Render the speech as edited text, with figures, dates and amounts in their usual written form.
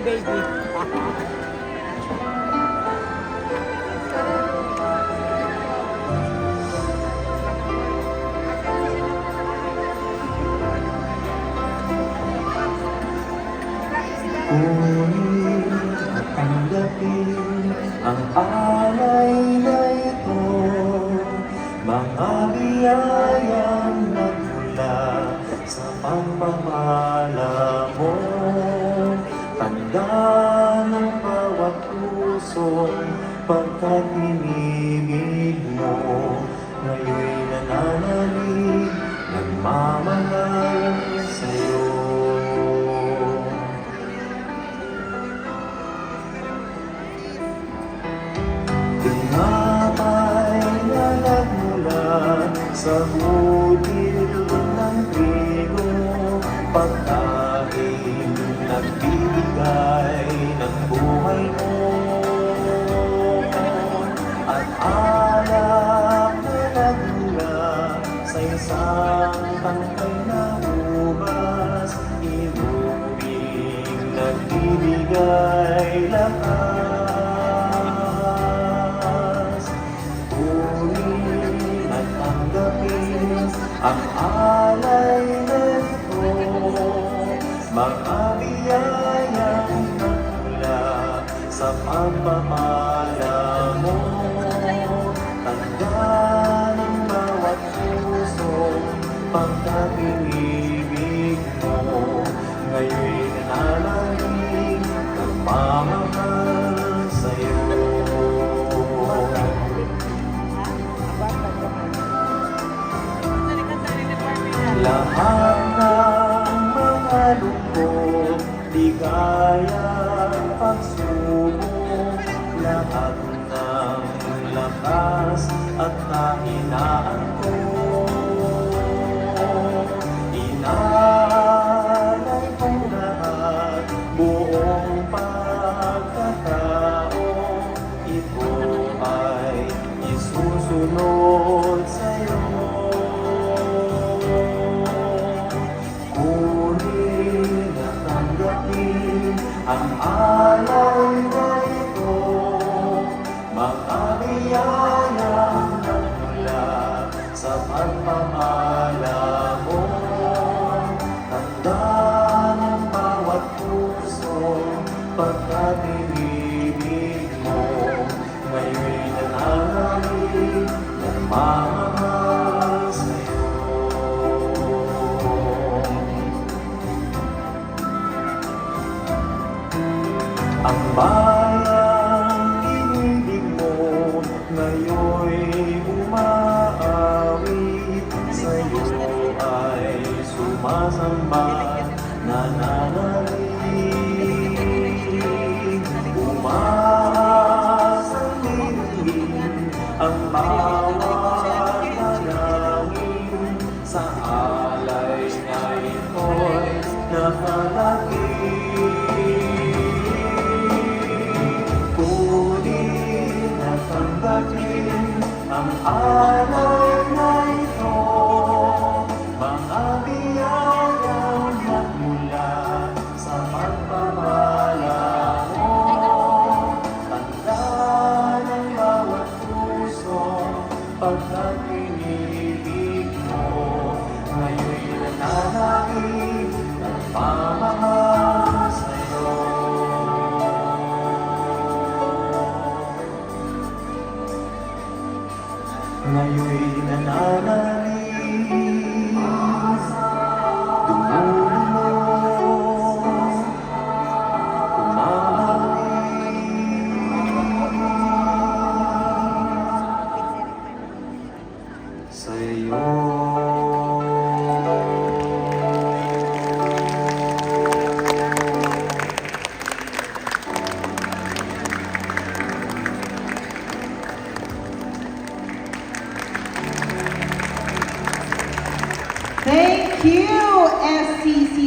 baby. Ngunit tanggapin ang alay na ito, mga biyayang nagmula sa pagmamala mo. Tanda ng bawat puso pagkat inibig mo, ngayon'y nananalig, nagmamahal sa'yo. Tinapay na nagmula sa hudil ng trigo, pagkain nagbibigay ng buhay mo. At alak na nagmula sa isang tangkay na ubas, irubing nagbibigay lakas. Ang alay na ito, mga biyayang nagmula sa pagmamala mo. Tanda ng bawat puso pagkat inibig mo, ngayon'y nananalig, nagmamahal sa'yo. Lahat ng mga lungkot, ligayang pagsubok, lahat ng lakas at kahinaan ko, inalay kong lahat, buong pagkatao, ito ay isusunod sa'yo. Ang alay na ito, mga biyayang nagmula sa pagmamala mo. Tanda ng bawat puso pagkat inibig mo, ngayon'y nananalig, nagmamahal sa'yo. Ang bayang inibig mo, ngayon'y umaawit, sa'yo ay sumasamba, nananalig. Umaasang dilim ang bawat panangin, sa alay na ito'y nakalagay. Ang alay na ito, mga biyayang nagmula sa pagmamala mo. Tanda ng bawat puso pagkat inibig mo, ngayon'y nananalig, nagmamahal sa'yo. Ngayon'y nananalig, tumulong, umalig sa'yo. Thank you, STC.